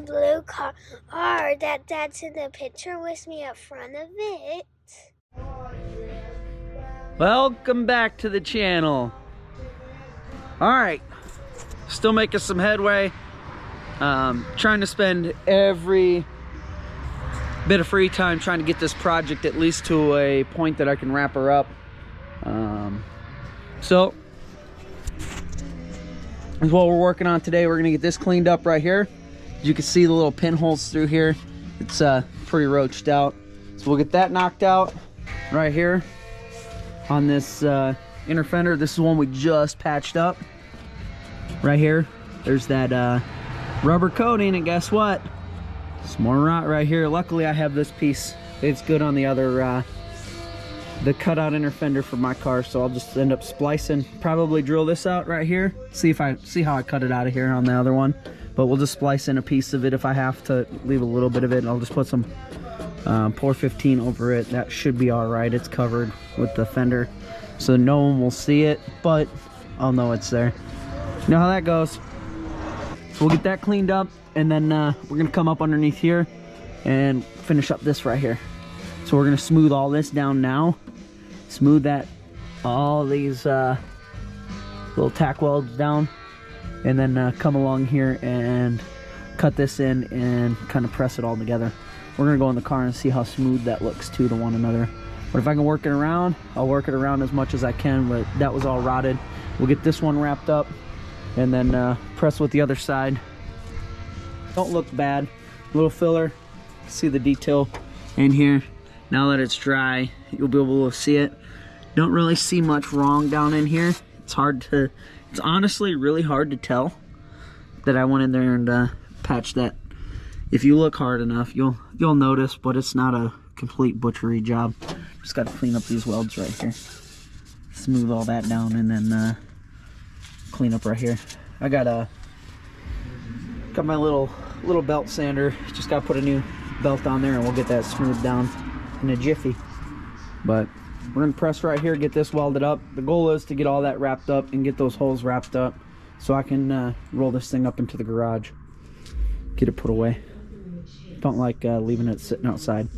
the blue car that's in the picture with me up front of it. Welcome back to the channel. Alright, still making some headway. Trying to spend every bit of free time trying to get this project at least to a point that I can wrap her up. So is what we're working on today. We're gonna get this cleaned up right here. You can see the little pinholes through here. It's pretty roached out. So we'll get that knocked out right here on this inner fender. This is one we just patched up. Right here, there's that rubber coating, and guess what? Some more rot right here. Luckily I have this piece. It's good on the other the cutout inner fender for my car, so I'll just end up splicing, probably drill this out right here, see how I cut it out of here on the other one. But we'll just splice in a piece of it if I have to, leave a little bit of it. I'll just put some Pour 15 over it. That should be all right. It's covered with the fender, so no one will see it, but I'll know it's there. You know how that goes. So we'll get that cleaned up, and then we're gonna come up underneath here and finish up this right here. So we're gonna smooth all this down now, smooth all these little tack welds down, and then come along here and cut this in and kind of press it all together. We're gonna go in the car and see how smooth that looks to one another. But if I can work it around, I'll work it around as much as I can. But that was all rotted. We'll get this one wrapped up and then press with the other side. Don't look bad. Little filler. See the detail in here. Now that it's dry, you'll be able to see it. Don't really see much wrong down in here. It's honestly really hard to tell that I went in there and patched that. If you look hard enough, you'll notice, but it's not a complete butchery job. Just got to clean up these welds right here. Smooth all that down, and then clean up right here. I got my little belt sander. Just got to put a new belt on there, and we'll get that smoothed down in a jiffy. But we're gonna press right here, get this welded up. The goal is to get all that wrapped up and get those holes wrapped up so I can roll this thing up into the garage, get it put away. Don't like leaving it sitting outside.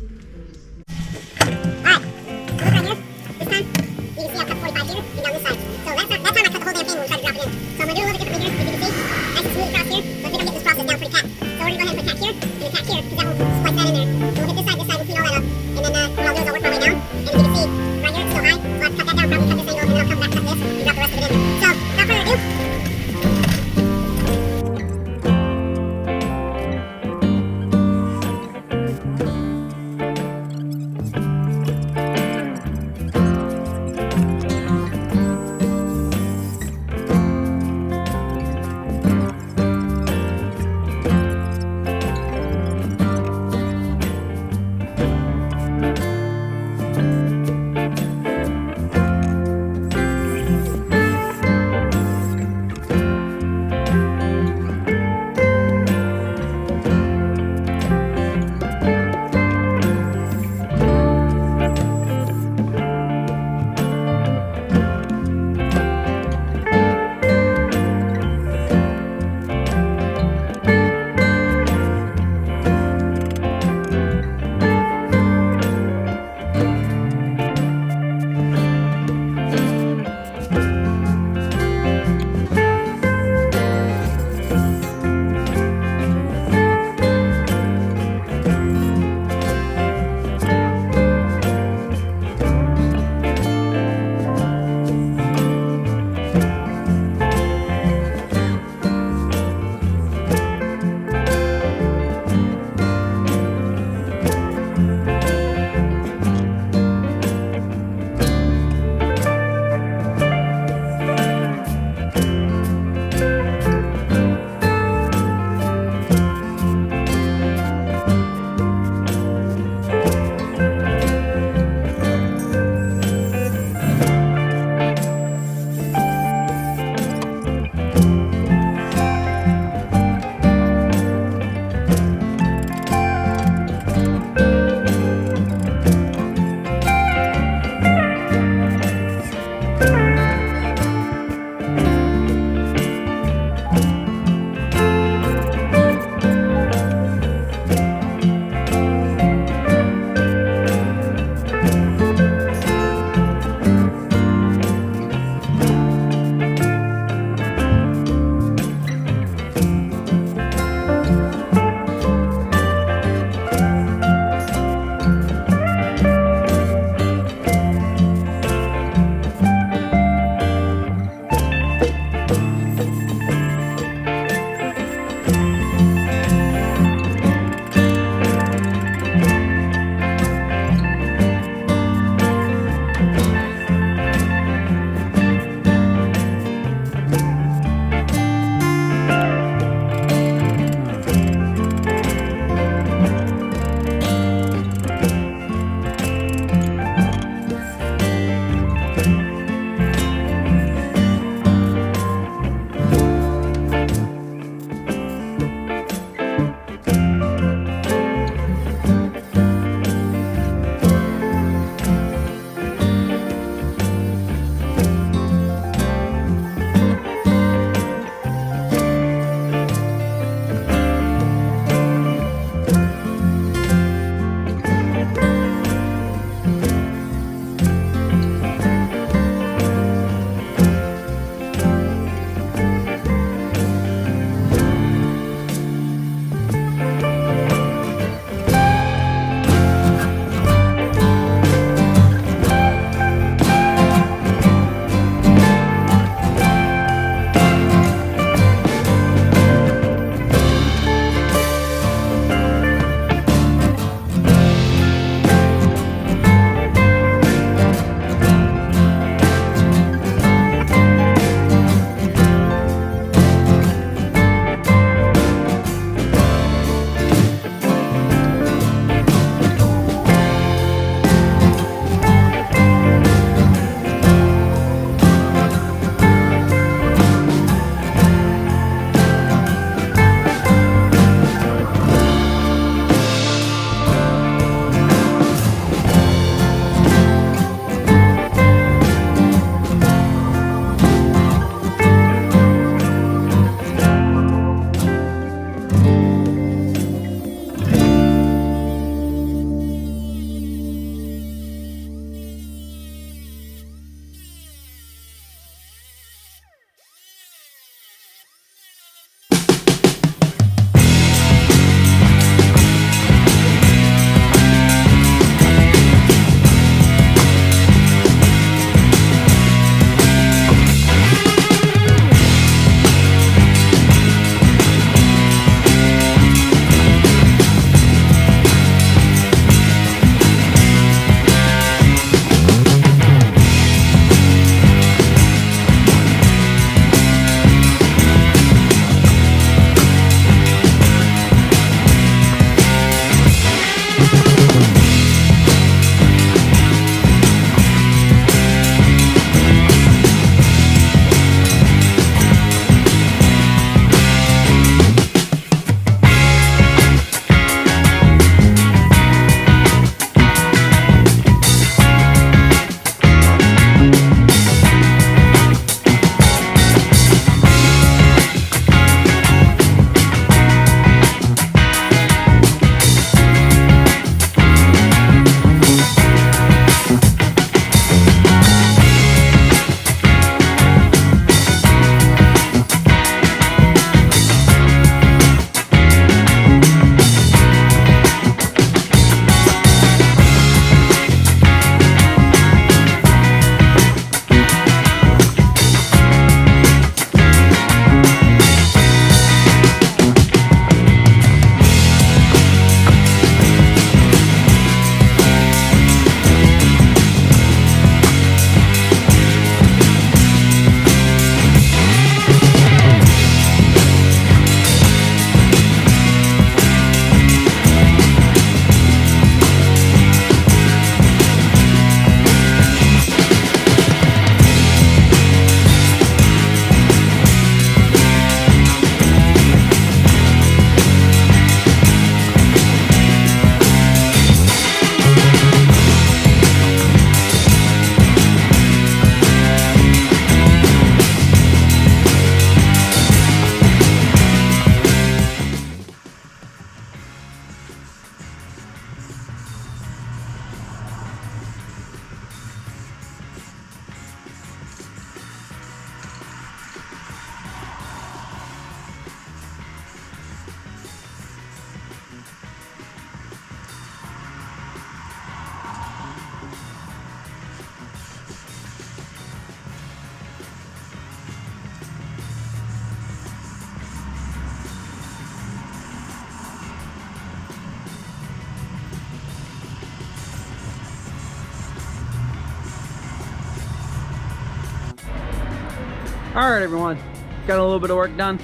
All right, everyone, got a little bit of work done.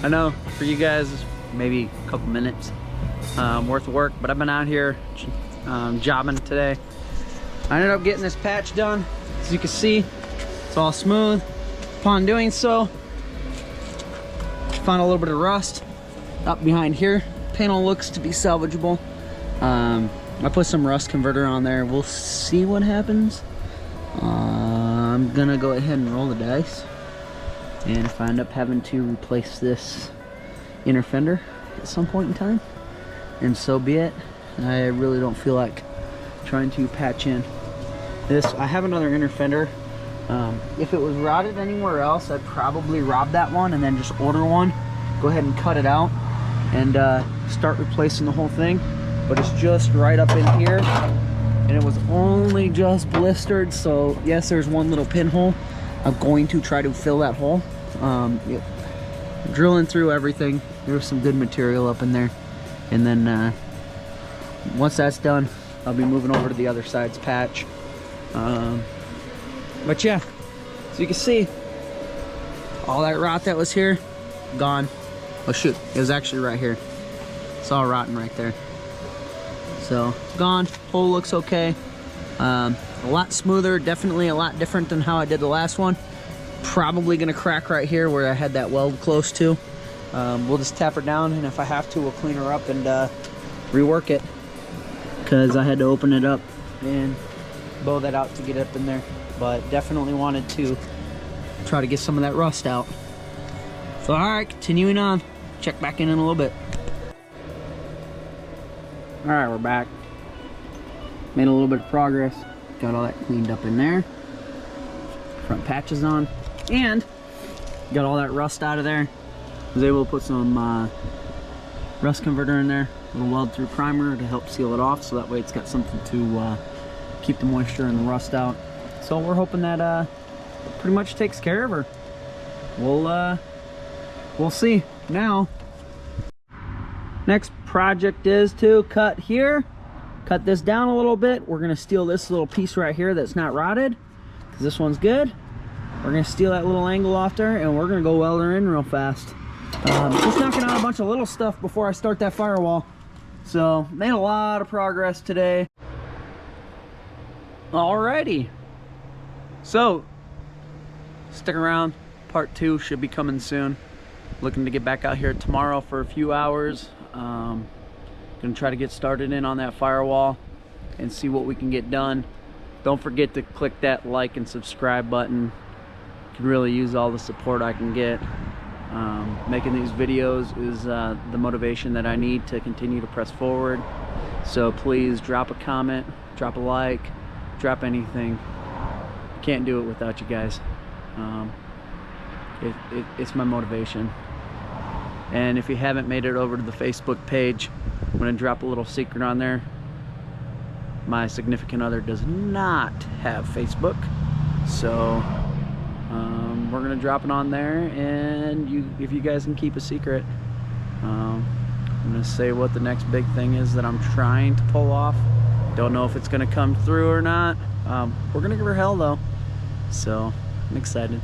I know for you guys, maybe a couple minutes worth of work, but I've been out here jobbing today. I ended up getting this patch done. As you can see, it's all smooth. Upon doing so, found a little bit of rust up behind here. Panel looks to be salvageable. I put some rust converter on there. We'll see what happens. I'm gonna go ahead and roll the dice. And if I end up having to replace this inner fender at some point in time, and so be it. I really don't feel like trying to patch in this. I have another inner fender. If it was rotted anywhere else, I'd probably rob that one and then just order one. Go ahead and cut it out and start replacing the whole thing. But it's just right up in here, and it was only just blistered. So yes, there's one little pinhole. I'm going to try to fill that hole. Drilling through everything. There's some good material up in there, and then once that's done, I'll be moving over to the other side's patch. But yeah, so you can see all that rot that was here, gone. Oh shoot, it was actually right here. It's all rotten right there. So gone. Hole looks okay. A lot smoother, definitely a lot different than how I did the last one. Probably gonna crack right here where I had that weld close to. We'll just tap her down, and if I have to, we'll clean her up and rework it, because I had to open it up and bow that out to get up in there. But definitely wanted to try to get some of that rust out. So all right, continuing on. Check back in a little bit. All right, we're back. Made a little bit of progress. Got all that cleaned up in there. Front patches on, and got all that rust out of there. Was able to put some rust converter in there, a little weld through primer to help seal it off, so that way it's got something to keep the moisture and the rust out. So we're hoping that pretty much takes care of her. We'll see. Now, next project is to cut here, cut this down a little bit. We're gonna steal this little piece right here that's not rotted, because this one's good. We're gonna steal that little angle off there, and we're gonna go weld her in real fast. Just knocking out a bunch of little stuff before I start that firewall. So made a lot of progress today. Alrighty, so stick around. Part 2 should be coming soon. Looking to get back out here tomorrow for a few hours. Gonna try to get started in on that firewall and see what we can get done. Don't forget to click that like and subscribe button. Could really use all the support I can get. Making these videos is the motivation that I need to continue to press forward. So please drop a comment, drop a like, drop anything. Can't do it without you guys. It's my motivation. And if you haven't made it over to the Facebook page, I'm going to drop a little secret on there. My significant other does not have Facebook, so we're going to drop it on there, and if you guys can keep a secret, I'm going to say what the next big thing is that I'm trying to pull off. Don't know if it's going to come through or not. We're going to give her hell though, so I'm excited.